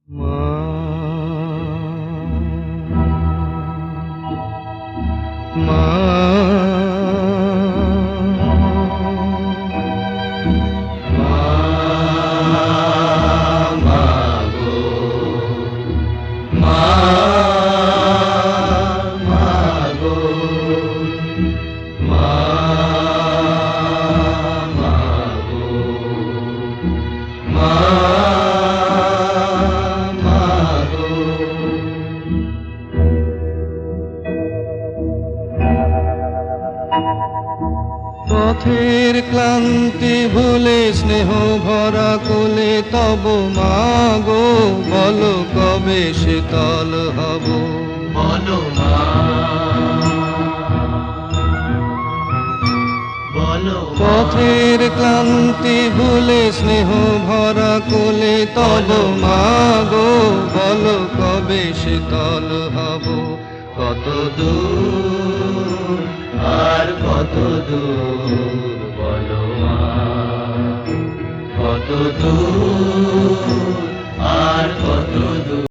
মা, মা, পথের ক্লান্তি ভুলে স্নেহ ভরা কোলে তব মাগো, বলো কবে শীতল হব। বলো মা, বলো পথের ক্লান্তি ভুলে স্নেহ ভরা কোলে তব মাগো, বলো কবে শীতল হব। কত দূর আর কত দূর, বলো মা, কত দূর